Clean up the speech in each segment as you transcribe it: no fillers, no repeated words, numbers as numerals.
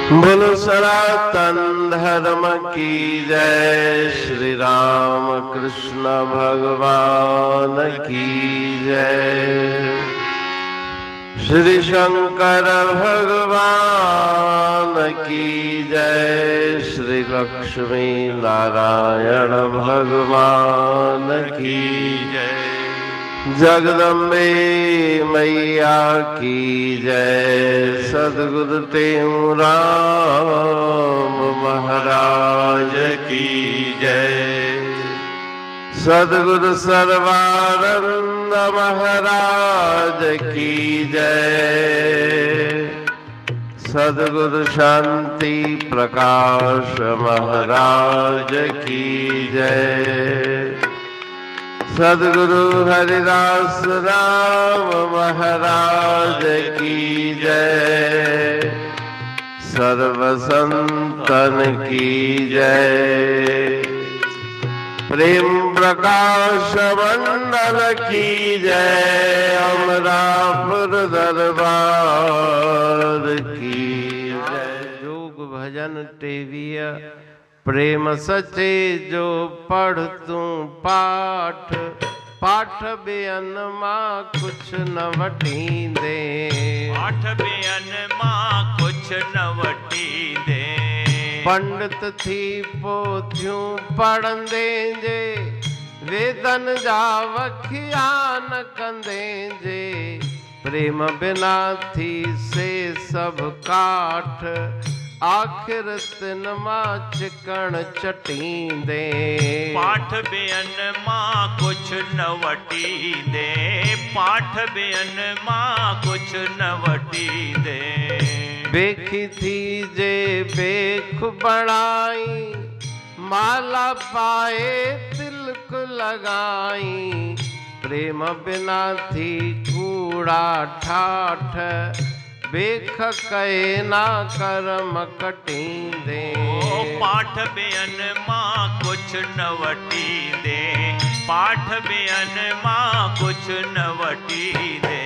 बोलो सनातन धर्म की जय। श्री राम कृष्ण भगवान की जय। श्री शंकर भगवान की जय। श्री लक्ष्मी नारायण भगवान की जय। जगदम्बे मैया की जय। सद्गुरु राम महाराज की जय। सद्गुरु सर्वानंद महाराज की जय। सद्गुरु शांति प्रकाश महाराज की जय। सद्गुरु हरिदास राम महाराज की जय। सर्व संतन की जय। प्रेम प्रकाश मंडल की जय। अमरापुर दरबार की जय। जोग भजन टेविया प्रेम सचे जो पढ़ तू पाठ। पाठ बेअन मां कुछ न वठी दे। पाठ बेअन मां कुछ न वठी दे। पंडित थी पोथियूं पढ़ंदे जे। वेदन जा वखिया न कंदे जे। प्रेम बिना थी से सब काठ। आखिर तिन मां चिकन चटींदे। पाठ बेअन मां कुछ न वठी दे। पाठ बेअन मां कुछ न वठी दे। बेखी थी जे बेख बणाई। माला पाए तिलक लगाई। प्रेम बिना थी कूड़ा ठाठ। बेख कए ना कर्म कटींदे। पाठ बेअन मां कुछ न वठी दे। पाठ बेअन मां कुछ न वठी दे।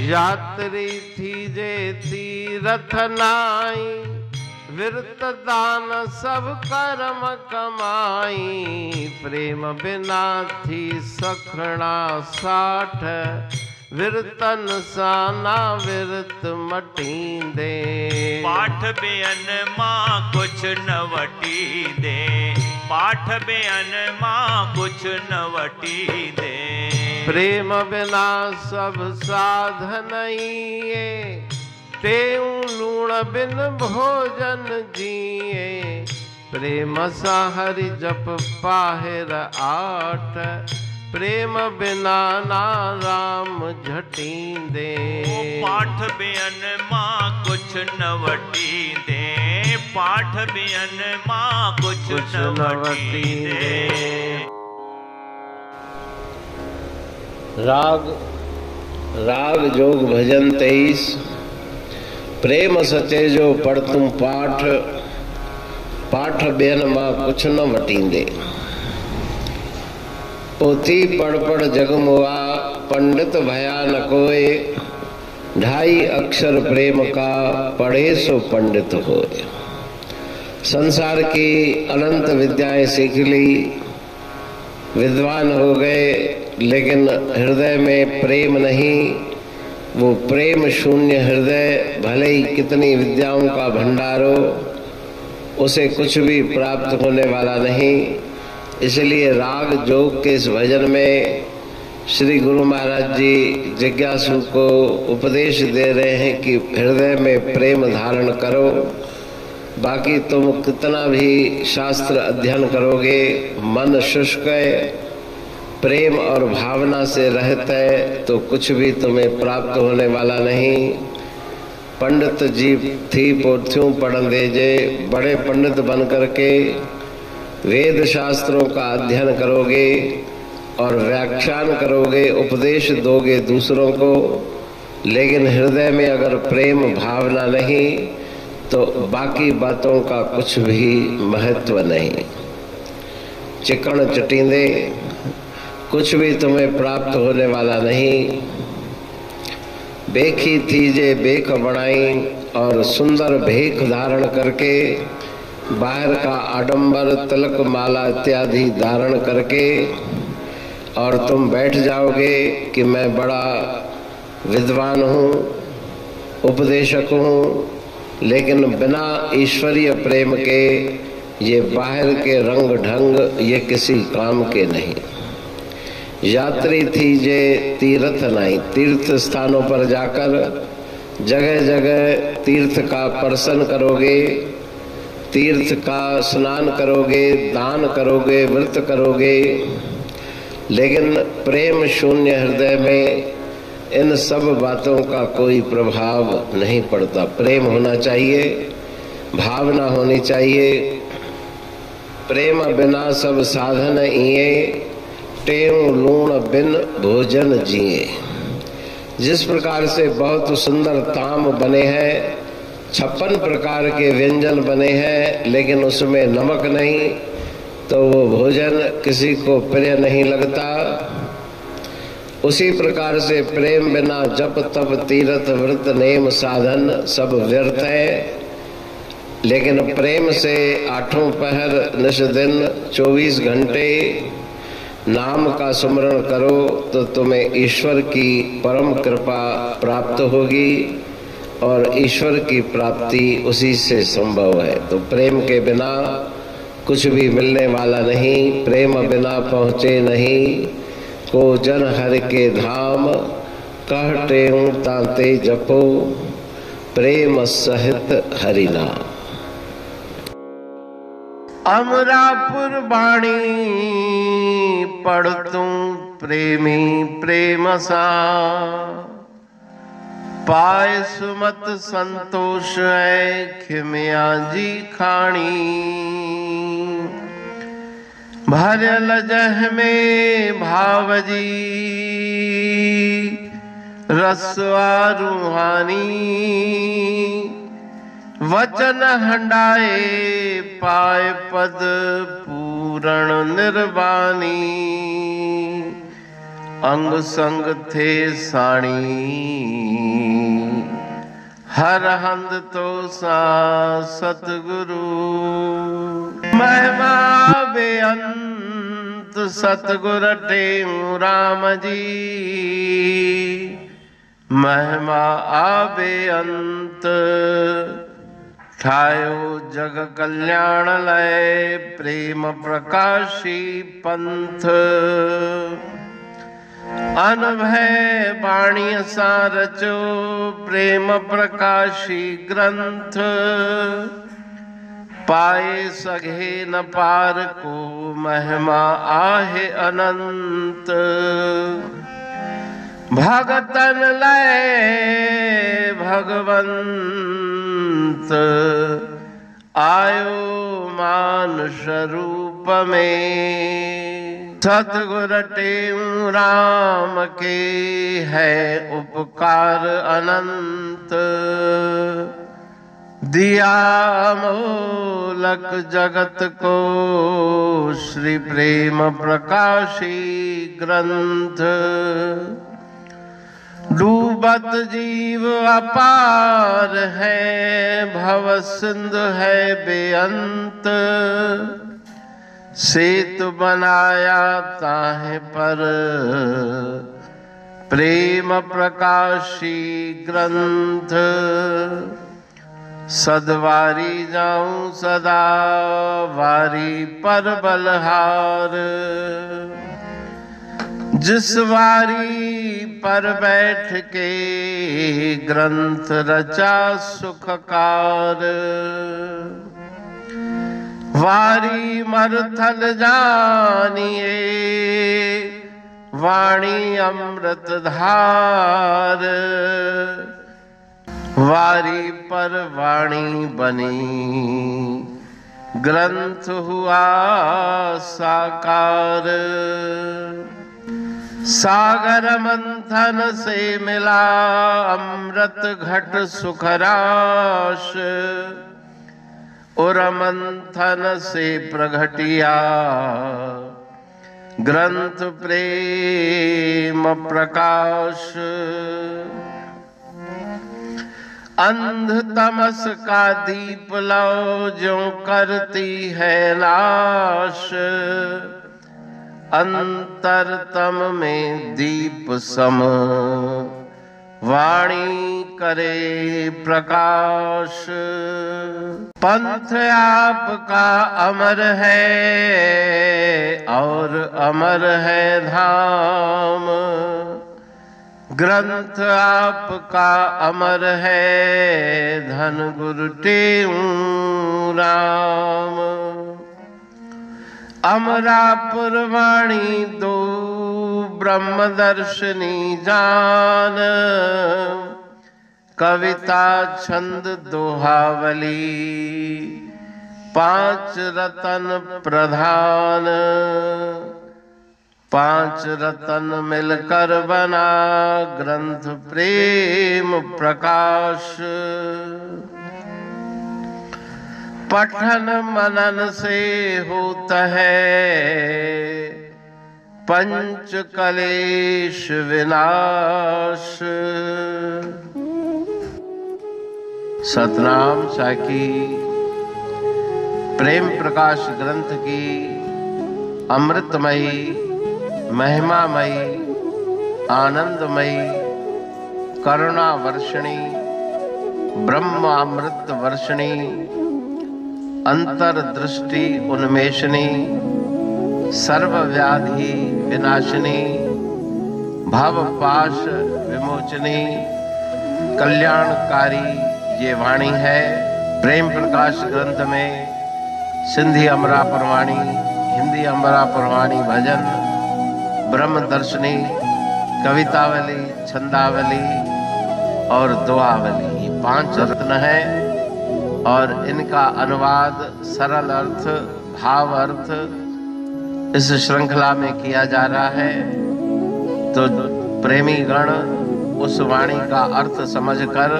यात्री थी जे तीरथ नाई। विरत दान सब कर्म कमाई। प्रेम बिना थी सखणा साठ। विरतन साना विरत मटींदे। पाठ बेअन मां कुछ न वठी दे। पाठ बेअन मां कुछ न वठी दे। प्रेम बिना सब साधन ये। तेऊं लूण बिन भोजन जिए। प्रेम सा हरि जप पाहिर आठ। प्रेम बिना ना राम झटींदे। पाठ बेअन मां कुछ न वठी दे। पाठ बेअन मां कुछ न वठी दे। राग जोग भजन 23। प्रेम सचे जो पढ़ तुम पाठ। पाठ बेअन मां कुछ न वटींदे। पोथी पढ़ पढ़ जग मुआ। पंडित भया न कोय। 2.5 अक्षर प्रेम का पढ़े सो पंडित होए। संसार की अनंत विद्याएं सीख ली। विद्वान हो गए लेकिन हृदय में प्रेम नहीं। वो प्रेम शून्य हृदय भले ही कितनी विद्याओं का भंडार हो, उसे कुछ भी प्राप्त होने वाला नहीं। इसलिए राग जोग के इस भजन में श्री गुरु महाराज जी जिज्ञासु को उपदेश दे रहे हैं कि हृदय में प्रेम धारण करो। बाकी तुम कितना भी शास्त्र अध्ययन करोगे, मन शुष्क है, प्रेम और भावना से रहता है तो कुछ भी तुम्हें प्राप्त होने वाला नहीं। पंडित जी थी पोथियों पढ़ंदे जे। बड़े पंडित बन करके वेद शास्त्रों का अध्ययन करोगे और व्याख्यान करोगे, उपदेश दोगे दूसरों को, लेकिन हृदय में अगर प्रेम भावना नहीं तो बाकी बातों का कुछ भी महत्व नहीं। चिकन चटींदे कुछ भी तुम्हें प्राप्त होने वाला नहीं। बेखी थी जे बेख बणाई। और सुंदर भेख धारण करके, बाहर का आडंबर तिलक माला इत्यादि धारण करके, और तुम बैठ जाओगे कि मैं बड़ा विद्वान हूँ, उपदेशक हूँ, लेकिन बिना ईश्वरीय प्रेम के ये बाहर के रंग ढंग ये किसी काम के नहीं। यात्री थी जे तीर्थ नहीं, तीर्थ स्थानों पर जाकर जगह जगह तीर्थ का दर्शन करोगे, तीर्थ का स्नान करोगे, दान करोगे, व्रत करोगे, लेकिन प्रेम शून्य हृदय में इन सब बातों का कोई प्रभाव नहीं पड़ता। प्रेम होना चाहिए, भावना होनी चाहिए। प्रेम बिना सब साधन इए, टेऊ लूण बिन भोजन जिए। जिस प्रकार से बहुत सुंदर ताम बने हैं, 56 प्रकार के व्यंजन बने हैं, लेकिन उसमें नमक नहीं तो वो भोजन किसी को प्रिय नहीं लगता। उसी प्रकार से प्रेम बिना जप तप तीर्थ व्रत नेम साधन सब व्यर्थ है, लेकिन प्रेम से आठों पहर निश दिन 24 घंटे नाम का स्मरण करो तो तुम्हें ईश्वर की परम कृपा प्राप्त होगी, और ईश्वर की प्राप्ति उसी से संभव है। तो प्रेम के बिना कुछ भी मिलने वाला नहीं। प्रेम बिना पहुँचे नहीं को जन हर के धाम, कहते हूँ ताते जपो प्रेम सहित हरि नाम। अमरापुर बाणी पढ़तूं प्रेमी प्रेम सा, पाए सुमत संतोष है खिमिया जी खाणी। भरल जह में भावजी रसवा रूहानी, वचन हंडाए पाए पद पूरण निर्वाणी। अंग संग थे साणी हर हंद तो सा सतगुरु। महिमा बेअंत सतगुर टेऊ राम जी, महिमा आबे अंत ठायो जग कल्याण लय प्रेम प्रकाशी पंथ। अनभय बाणी सा रचो प्रेम प्रकाशी ग्रंथ। पाए सघे न पार को महिमा आहे अनंत। भगतन लय भगवंत आयो मानुष रूप में। सतगुर टेऊ राम के है उपकार अनंत। दिया मोलक जगत को श्री प्रेम प्रकाशी ग्रंथ। डूबत जीव अपार है भव सिंध है बेअंत। सेतु बनाया ताहे पर प्रेम प्रकाशी ग्रंथ। सदवारी जाऊं सदा वारी पर बलहार। जिस वारी पर बैठ के ग्रंथ रचा सुखकार। वारी मरथल जानिए वाणी अमृत धार। वारी पर वाणी बनी ग्रंथ हुआ साकार। सागर मंथन से मिला अमृत घट सुखराश। और मंथन से प्रगटिया ग्रंथ प्रेम प्रकाश। अंध तमस का दीप लो जो करती है नाश, अंतरतम में दीप सम वाणी करे प्रकाश। पंथ आपका अमर है और अमर है धाम, ग्रंथ आपका अमर है धन गुरु टेऊ राम। अमरापुर वाणी दो ब्रह्मदर्शनी जान, कविता छंद दोहावली पांच रतन प्रधान। पांच रतन मिलकर बना ग्रंथ प्रेम प्रकाश। पठन मनन से होता है पंच कलेश विनाश। सतनाम साखी प्रेम प्रकाश ग्रंथ की अमृतमयी महिमामयी आनंदमयी करुणा वर्षिणी ब्रह्मामृत वर्षिणी अंतरदृष्टि उन्मेषणी सर्वव्याधि विनाशिनी भवपाश विमोचनी कल्याणकारी ये वाणी है। प्रेम प्रकाश ग्रंथ में सिंधी अमरापुर वाणी, हिंदी अमरापुर वाणी भजन, ब्रह्म दर्शनी, कवितावली, छंदावली और दुआवली, ये पांच रत्न हैं और इनका अनुवाद सरल अर्थ भाव अर्थ इस श्रृंखला में किया जा रहा है। तो प्रेमी गण उस वाणी का अर्थ समझकर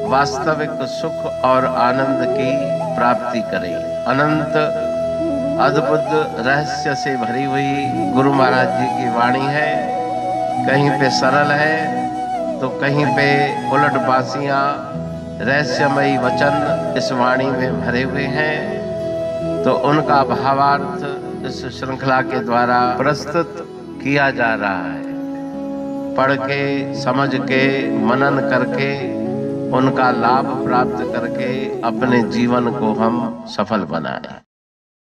वास्तविक सुख और आनंद की प्राप्ति करें। अनंत अद्भुत रहस्य से भरी हुई गुरु महाराज जी की वाणी है। कहीं पे सरल है तो कहीं पे उलट बासियां रहस्यमयी वचन इस वाणी में भरे हुए हैं। तो उनका भावार्थ इस श्रृंखला के द्वारा प्रस्तुत किया जा रहा है। पढ़ के समझ के मनन करके उनका लाभ प्राप्त करके अपने जीवन को हम सफल बनाएं।